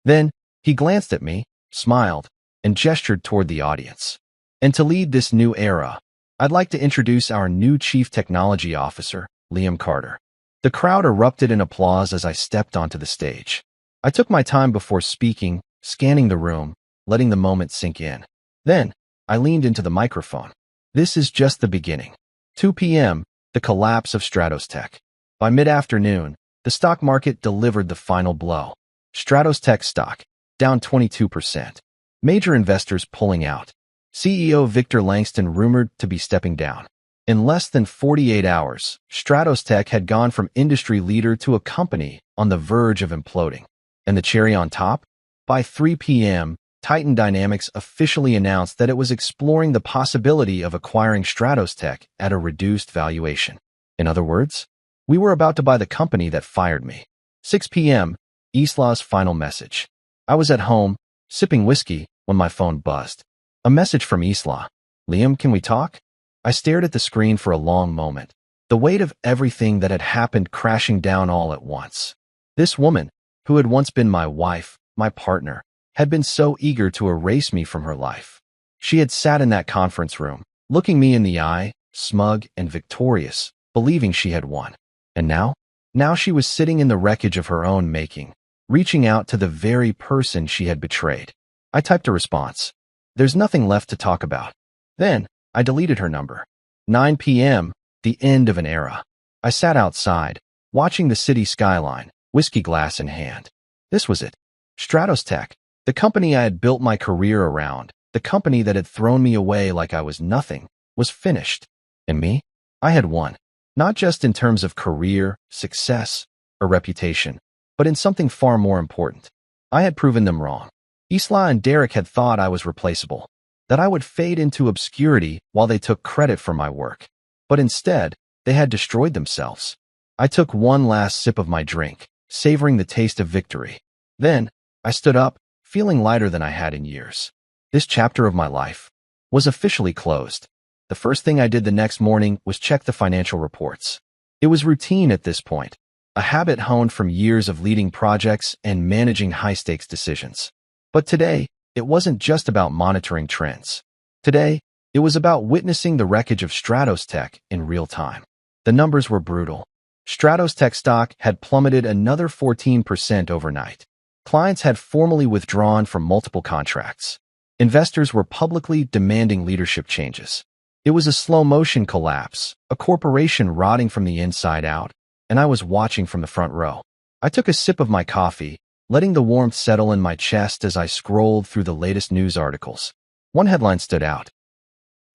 A: Then, he glanced at me, smiled, and gestured toward the audience. And to lead this new era, I'd like to introduce our new Chief Technology Officer, Liam Carter. The crowd erupted in applause as I stepped onto the stage. I took my time before speaking, scanning the room, letting the moment sink in. Then, I leaned into the microphone. This is just the beginning. 2 p.m., the collapse of Stratos Tech. By mid-afternoon, the stock market delivered the final blow. Stratos Tech stock, down 22%. Major investors pulling out. CEO Victor Langston rumored to be stepping down. In less than 48 hours, Stratos Tech had gone from industry leader to a company on the verge of imploding. And the cherry on top? By 3 p.m., Titan Dynamics officially announced that it was exploring the possibility of acquiring Stratos Tech at a reduced valuation. In other words, we were about to buy the company that fired me. 6 p.m., Isla's final message. I was at home, sipping whiskey, when my phone buzzed. A message from Isla. Liam, can we talk? I stared at the screen for a long moment, the weight of everything that had happened crashing down all at once. This woman, who had once been my wife, my partner, had been so eager to erase me from her life. She had sat in that conference room, looking me in the eye, smug and victorious, believing she had won. And now? Now she was sitting in the wreckage of her own making, reaching out to the very person she had betrayed. I typed a response. There's nothing left to talk about. Then, I deleted her number. 9 p.m., the end of an era. I sat outside, watching the city skyline, whiskey glass in hand. This was it. Stratos Tech, the company I had built my career around, the company that had thrown me away like I was nothing, was finished. And me? I had won. Not just in terms of career, success, or reputation, but in something far more important. I had proven them wrong. Isla and Derek had thought I was replaceable, that I would fade into obscurity while they took credit for my work. But instead, they had destroyed themselves. I took one last sip of my drink, savoring the taste of victory. Then, I stood up, feeling lighter than I had in years. This chapter of my life was officially closed. The first thing I did the next morning was check the financial reports. It was routine at this point, a habit honed from years of leading projects and managing high-stakes decisions. But today, it wasn't just about monitoring trends. Today, it was about witnessing the wreckage of Stratos Tech in real time. The numbers were brutal. Stratos Tech stock had plummeted another 14% overnight. Clients had formally withdrawn from multiple contracts. Investors were publicly demanding leadership changes. It was a slow-motion collapse, a corporation rotting from the inside out, and I was watching from the front row. I took a sip of my coffee, letting the warmth settle in my chest as I scrolled through the latest news articles. One headline stood out.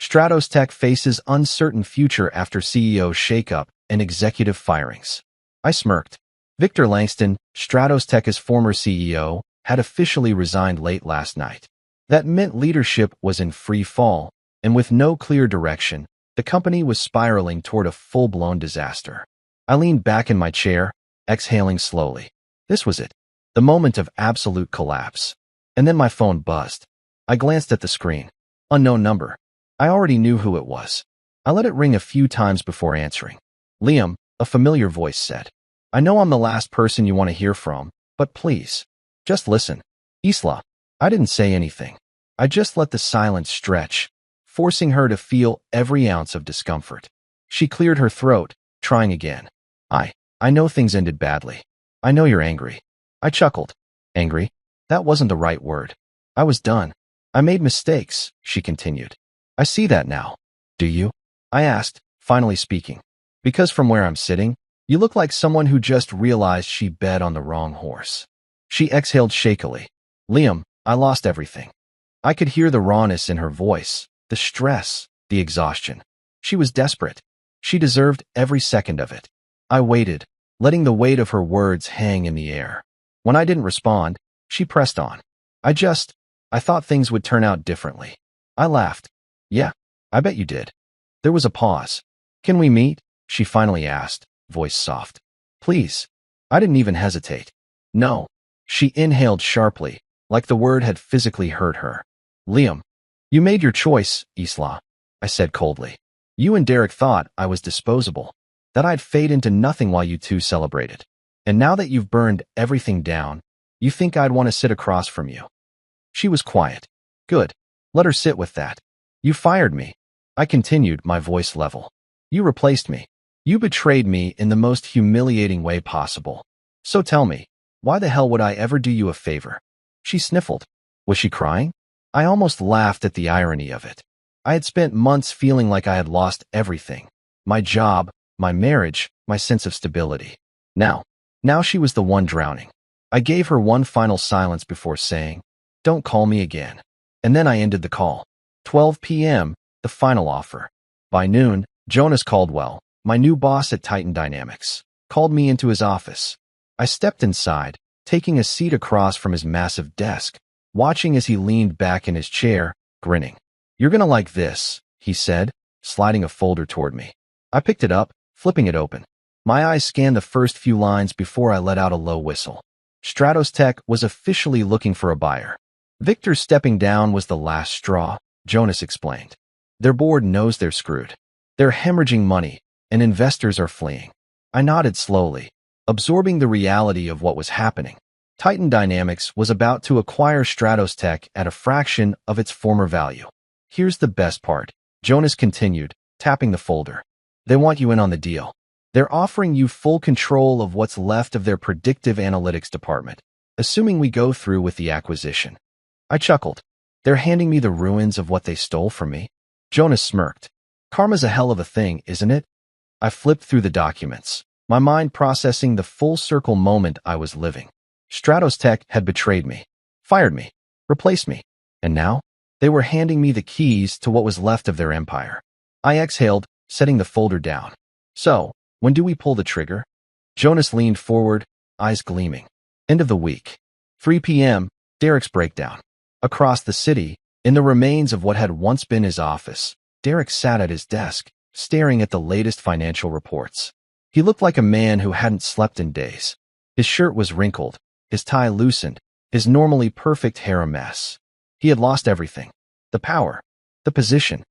A: Stratos Tech faces uncertain future after CEO shakeup and executive firings. I smirked. Victor Langston, Stratos Tech's former CEO, had officially resigned late last night. That meant leadership was in free fall, and with no clear direction, the company was spiraling toward a full-blown disaster. I leaned back in my chair, exhaling slowly. This was it. The moment of absolute collapse. And then my phone buzzed. I glanced at the screen. Unknown number. I already knew who it was. I let it ring a few times before answering. Liam, a familiar voice said. I know I'm the last person you want to hear from, but please, just listen. Isla. I didn't say anything. I just let the silence stretch, forcing her to feel every ounce of discomfort. She cleared her throat, trying again. I know things ended badly. I know you're angry. I chuckled. Angry? That wasn't the right word. I was done. I made mistakes, she continued. I see that now. Do you? I asked, finally speaking. Because from where I'm sitting, you look like someone who just realized she bet on the wrong horse. She exhaled shakily. Liam, I lost everything. I could hear the rawness in her voice, the stress, the exhaustion. She was desperate. She deserved every second of it. I waited, letting the weight of her words hang in the air. When I didn't respond, she pressed on. I thought things would turn out differently. I laughed. Yeah, I bet you did. There was a pause. Can we meet? She finally asked, voice soft. Please. I didn't even hesitate. No. She inhaled sharply, like the word had physically hurt her. Liam, you made your choice, Isla, I said coldly. You and Derek thought I was disposable, that I'd fade into nothing while you two celebrated. And now that you've burned everything down, you think I'd want to sit across from you. She was quiet. Good. Let her sit with that. You fired me. I continued, my voice level. You replaced me. You betrayed me in the most humiliating way possible. So tell me, why the hell would I ever do you a favor? She sniffled. Was she crying? I almost laughed at the irony of it. I had spent months feeling like I had lost everything. My job, my marriage, my sense of stability. Now she was the one drowning. I gave her one final silence before saying, "Don't call me again." And then I ended the call. 12 p.m., the final offer. By noon, Jonas Caldwell, my new boss at Titan Dynamics, called me into his office. I stepped inside, taking a seat across from his massive desk, watching as he leaned back in his chair, grinning. "You're gonna like this," he said, sliding a folder toward me. I picked it up, flipping it open. My eyes scanned the first few lines before I let out a low whistle. Stratos Tech was officially looking for a buyer. Victor stepping down was the last straw, Jonas explained. Their board knows they're screwed. They're hemorrhaging money, and investors are fleeing. I nodded slowly, absorbing the reality of what was happening. Titan Dynamics was about to acquire Stratos Tech at a fraction of its former value. Here's the best part, Jonas continued, tapping the folder. They want you in on the deal. They're offering you full control of what's left of their predictive analytics department, assuming we go through with the acquisition. I chuckled. They're handing me the ruins of what they stole from me? Jonas smirked. Karma's a hell of a thing, isn't it? I flipped through the documents, my mind processing the full circle moment I was living. Stratos Tech had betrayed me, fired me, replaced me, and now they were handing me the keys to what was left of their empire. I exhaled, setting the folder down. So, when do we pull the trigger? Jonas leaned forward, eyes gleaming. End of the week. 3 p.m., Derek's breakdown. Across the city, in the remains of what had once been his office, Derek sat at his desk, staring at the latest financial reports. He looked like a man who hadn't slept in days. His shirt was wrinkled, his tie loosened, his normally perfect hair a mess. He had lost everything. The power, the position.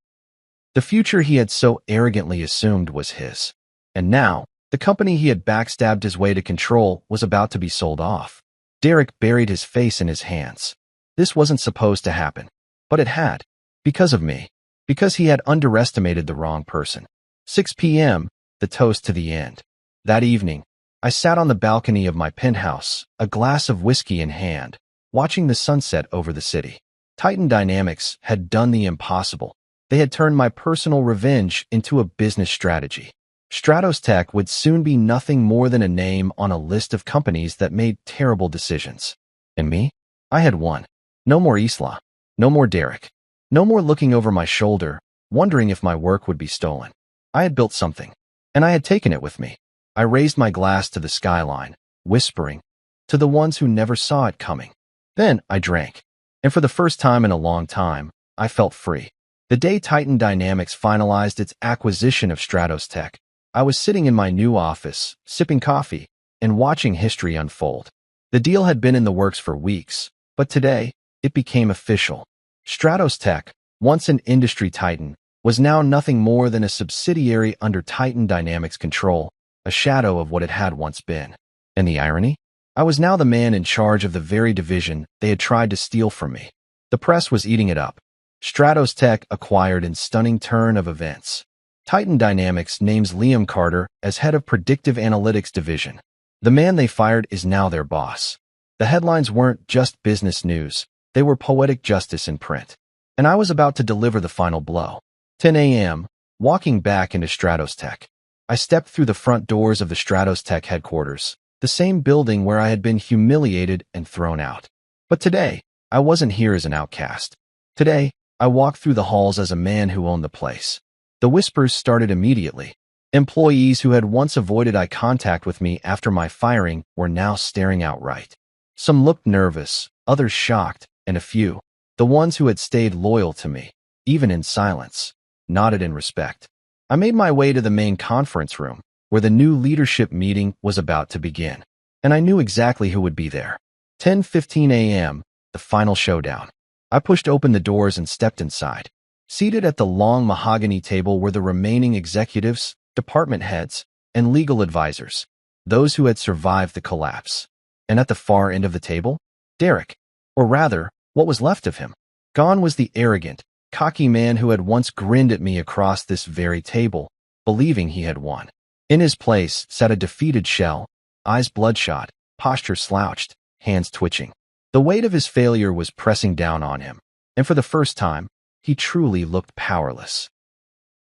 A: The future he had so arrogantly assumed was his. And now, the company he had backstabbed his way to control was about to be sold off. Derek buried his face in his hands. This wasn't supposed to happen. But it had. Because of me. Because he had underestimated the wrong person. 6 p.m., the toast to the end. That evening, I sat on the balcony of my penthouse, a glass of whiskey in hand, watching the sunset over the city. Titan Dynamics had done the impossible. They had turned my personal revenge into a business strategy. Stratos Tech would soon be nothing more than a name on a list of companies that made terrible decisions. And me? I had won. No more Isla. No more Derek. No more looking over my shoulder, wondering if my work would be stolen. I had built something, and I had taken it with me. I raised my glass to the skyline, whispering, to the ones who never saw it coming. Then I drank. And for the first time in a long time, I felt free. The day Titan Dynamics finalized its acquisition of Stratos Tech, I was sitting in my new office, sipping coffee, and watching history unfold. The deal had been in the works for weeks, but today, it became official. Stratos Tech, once an industry titan, was now nothing more than a subsidiary under Titan Dynamics control, a shadow of what it had once been. And the irony? I was now the man in charge of the very division they had tried to steal from me. The press was eating it up. Stratos Tech acquired in stunning turn of events. Titan Dynamics names Liam Carter as head of Predictive Analytics Division. The man they fired is now their boss. The headlines weren't just business news. They were poetic justice in print. And I was about to deliver the final blow. 10 a.m., walking back into Stratos Tech. I stepped through the front doors of the Stratos Tech headquarters, the same building where I had been humiliated and thrown out. But today, I wasn't here as an outcast. Today, I walked through the halls as a man who owned the place. The whispers started immediately. Employees who had once avoided eye contact with me after my firing were now staring outright. Some looked nervous, others shocked, and a few, the ones who had stayed loyal to me, even in silence, nodded in respect. I made my way to the main conference room, where the new leadership meeting was about to begin. And I knew exactly who would be there. 10:15 a.m., the final showdown. I pushed open the doors and stepped inside. Seated at the long mahogany table were the remaining executives, department heads, and legal advisors, those who had survived the collapse. And at the far end of the table, Derek, or rather, what was left of him. Gone was the arrogant, cocky man who had once grinned at me across this very table, believing he had won. In his place sat a defeated shell, eyes bloodshot, posture slouched, hands twitching. The weight of his failure was pressing down on him, and for the first time, he truly looked powerless.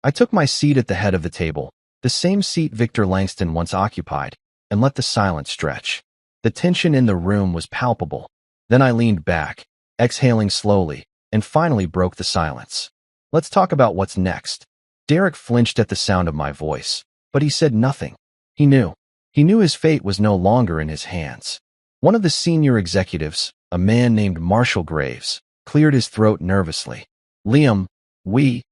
A: I took my seat at the head of the table, the same seat Victor Langston once occupied, and let the silence stretch. The tension in the room was palpable. Then I leaned back, exhaling slowly, and finally broke the silence. Let's talk about what's next. Derek flinched at the sound of my voice, but he said nothing. He knew. He knew his fate was no longer in his hands. One of the senior executives, a man named Marshall Graves, cleared his throat nervously. Liam, we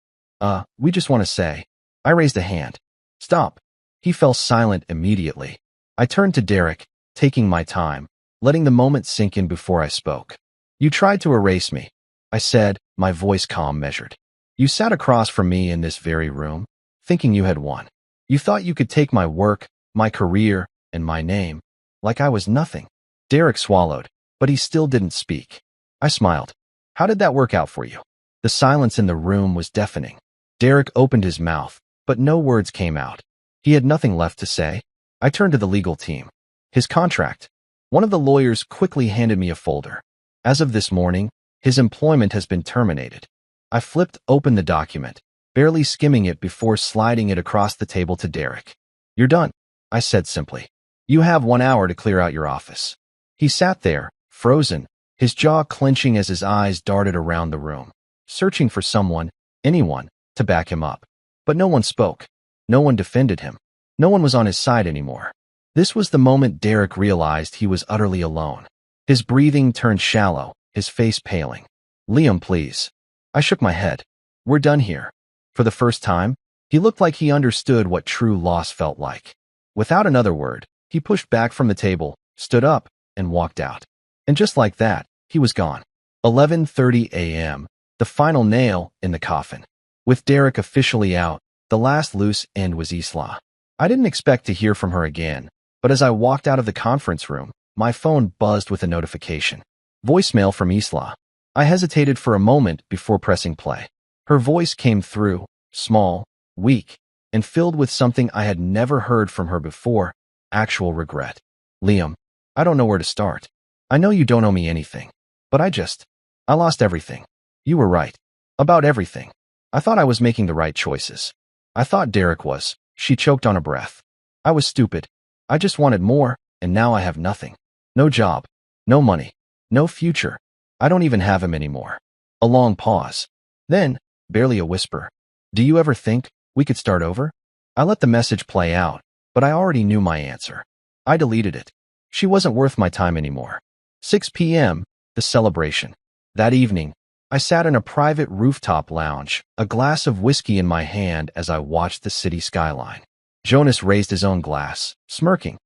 A: just want to say. I raised a hand. Stop. He fell silent immediately. I turned to Derek, taking my time, letting the moment sink in before I spoke. You tried to erase me, I said, my voice calm measured. You sat across from me in this very room, thinking you had won. You thought you could take my work, my career, and my name, like I was nothing. Derek swallowed, but he still didn't speak. I smiled. How did that work out for you? The silence in the room was deafening. Derek opened his mouth, but no words came out. He had nothing left to say. I turned to the legal team. His contract. One of the lawyers quickly handed me a folder. As of this morning, his employment has been terminated. I flipped open the document, barely skimming it before sliding it across the table to Derek. You're done, I said simply. You have 1 hour to clear out your office. He sat there, frozen, his jaw clenching as his eyes darted around the room, searching for someone, anyone, to back him up. But no one spoke. No one defended him. No one was on his side anymore. This was the moment Derek realized he was utterly alone. His breathing turned shallow, his face paling. Liam, please. I shook my head. We're done here. For the first time, he looked like he understood what true loss felt like. Without another word, he pushed back from the table, stood up, and walked out. And just like that, he was gone. 11:30 a.m., the final nail in the coffin. With Derek officially out, the last loose end was Isla. I didn't expect to hear from her again, but as I walked out of the conference room, my phone buzzed with a notification. Voicemail from Isla. I hesitated for a moment before pressing play. Her voice came through, small, weak, and filled with something I had never heard from her before, actual regret. Liam, I don't know where to start. I know you don't owe me anything, but I lost everything. You were right. About everything. I thought I was making the right choices. I thought Derek was. She choked on a breath. I was stupid. I just wanted more, and now I have nothing. No job. No money. No future. I don't even have him anymore. A long pause. Then, barely a whisper. Do you ever think we could start over? I let the message play out, but I already knew my answer. I deleted it. She wasn't worth my time anymore. 6 p.m., the celebration. That evening, I sat in a private rooftop lounge, a glass of whiskey in my hand as I watched the city skyline. Jonas raised his own glass, smirking.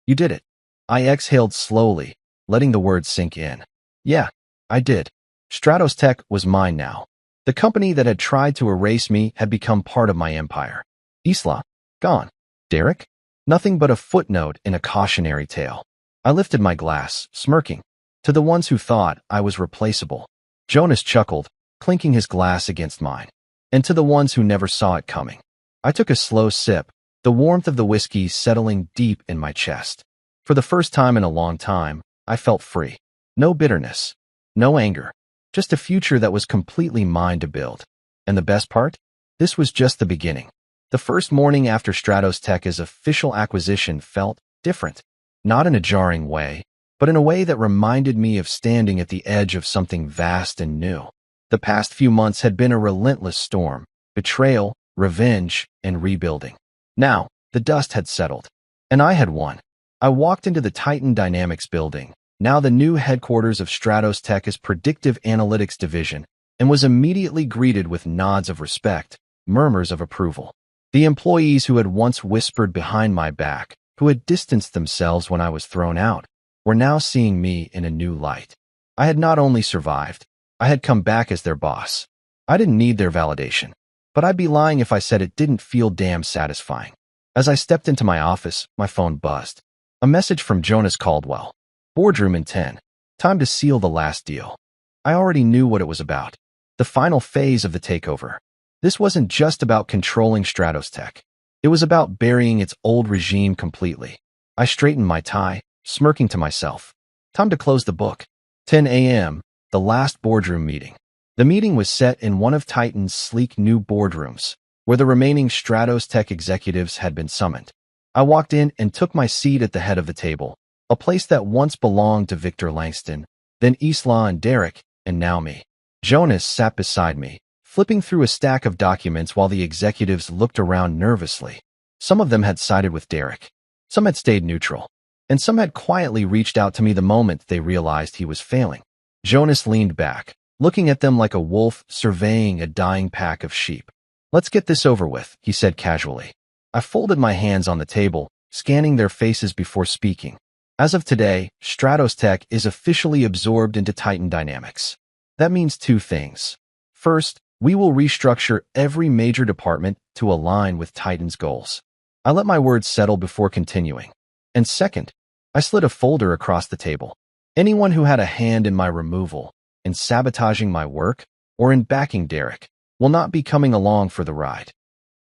A: You did it. I exhaled slowly, letting the words sink in. Yeah, I did. Stratos Tech was mine now. The company that had tried to erase me had become part of my empire. Isla, gone. Derek? Nothing but a footnote in a cautionary tale. I lifted my glass, smirking. To the ones who thought I was replaceable. Jonas chuckled, clinking his glass against mine. And to the ones who never saw it coming. I took a slow sip, the warmth of the whiskey settling deep in my chest. For the first time in a long time, I felt free. No bitterness. No anger. Just a future that was completely mine to build. And the best part? This was just the beginning. The first morning after Stratos Tech's official acquisition felt different. Not in a jarring way, but in a way that reminded me of standing at the edge of something vast and new. The past few months had been a relentless storm, betrayal, revenge, and rebuilding. Now, the dust had settled, and I had won. I walked into the Titan Dynamics building, now the new headquarters of Stratos Tech's predictive analytics division, and was immediately greeted with nods of respect, murmurs of approval. The employees who had once whispered behind my back, who had distanced themselves when I was thrown out, were now seeing me in a new light. I had not only survived, I had come back as their boss. I didn't need their validation, but I'd be lying if I said it didn't feel damn satisfying. As I stepped into my office, my phone buzzed. A message from Jonas Caldwell. Boardroom in 10. Time to seal the last deal. I already knew what it was about. The the final phase of the takeover. This wasn't just about controlling Stratos Tech. It was about burying its old regime completely. I straightened my tie, smirking to myself. Time to close the book. 10 a.m., the last boardroom meeting. The meeting was set in one of Titan's sleek new boardrooms, where the remaining Stratos Tech executives had been summoned. I walked in and took my seat at the head of the table, a place that once belonged to Victor Langston, then Isla and Derek, and now me. Jonas sat beside me, flipping through a stack of documents while the executives looked around nervously. Some of them had sided with Derek. Some had stayed neutral. And some had quietly reached out to me the moment they realized he was failing. Jonas leaned back, looking at them like a wolf surveying a dying pack of sheep. "Let's get this over with," he said casually. I folded my hands on the table, scanning their faces before speaking. As of today, Stratos Tech is officially absorbed into Titan Dynamics. That means two things. First, we will restructure every major department to align with Titan's goals. I let my words settle before continuing. And second, I slid a folder across the table. Anyone who had a hand in my removal, in sabotaging my work, or in backing Derek, will not be coming along for the ride.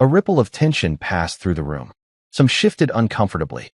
A: A ripple of tension passed through the room. Some shifted uncomfortably.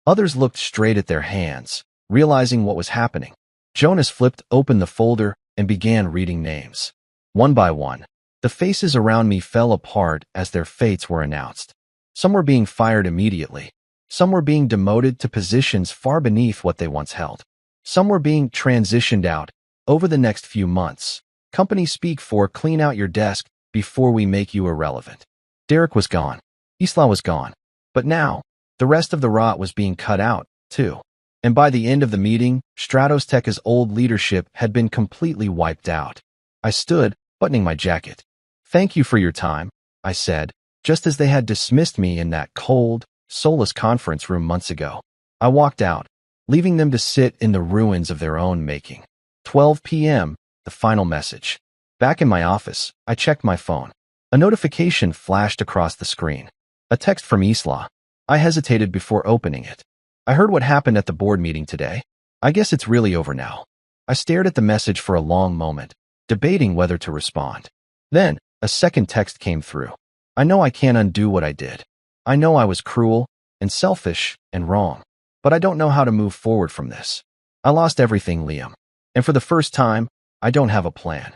A: Others looked straight at their hands, realizing what was happening. Jonas flipped open the folder and began reading names. One by one, the faces around me fell apart as their fates were announced. Some were being fired immediately. Some were being demoted to positions far beneath what they once held. Some were being transitioned out over the next few months. Company speak for clean out your desk before we make you irrelevant. Derek was gone. Isla was gone. But now, the rest of the rot was being cut out, too. And by the end of the meeting, Stratos Tech's old leadership had been completely wiped out. I stood, buttoning my jacket. "Thank you for your time," I said, just as they had dismissed me in that cold, soulless conference room months ago. I walked out, leaving them to sit in the ruins of their own making. 12 p.m., the final message. Back in my office, I checked my phone. A notification flashed across the screen. A text from Isla. I hesitated before opening it. "I heard what happened at the board meeting today. I guess it's really over now." I stared at the message for a long moment, debating whether to respond. Then, a second text came through. "I know I can't undo what I did. I know I was cruel and selfish and wrong, but I don't know how to move forward from this. I lost everything, Liam. And for the first time, I don't have a plan."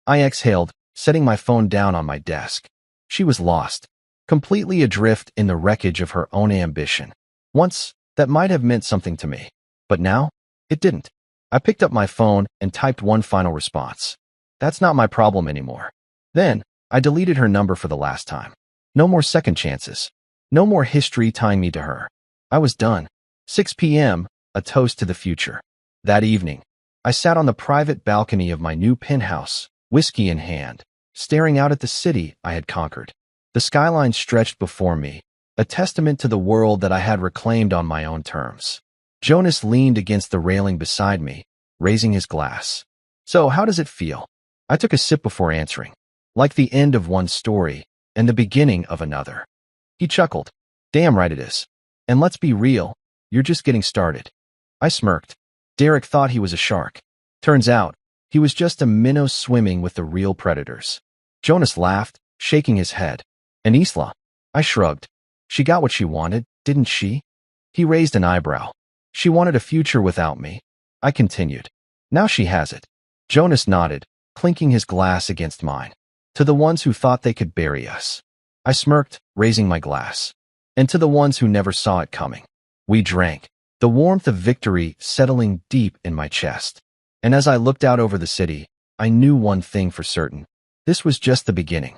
A: I exhaled, setting my phone down on my desk. She was lost, completely adrift in the wreckage of her own ambition. Once, that might have meant something to me, but now, it didn't. I picked up my phone and typed one final response. "That's not my problem anymore." Then, I deleted her number for the last time. No more second chances. No more history tying me to her. I was done. 6 p.m., a toast to the future. That evening, I sat on the private balcony of my new penthouse, whiskey in hand, staring out at the city I had conquered. The skyline stretched before me, a testament to the world that I had reclaimed on my own terms. Jonas leaned against the railing beside me, raising his glass. "So, how does it feel?" I took a sip before answering. "Like the end of one story and the beginning of another." He chuckled. "Damn right it is. And let's be real, you're just getting started." I smirked. Derek thought he was a shark. Turns out, he was just a minnow swimming with the real predators. Jonas laughed, shaking his head. "And Isla?" I shrugged. "She got what she wanted, didn't she?" He raised an eyebrow. "She wanted a future without me." I continued. "Now she has it." Jonas nodded, clinking his glass against mine. "To the ones who thought they could bury us." I smirked, raising my glass. "And to the ones who never saw it coming." We drank, the warmth of victory settling deep in my chest. And as I looked out over the city, I knew one thing for certain. This was just the beginning.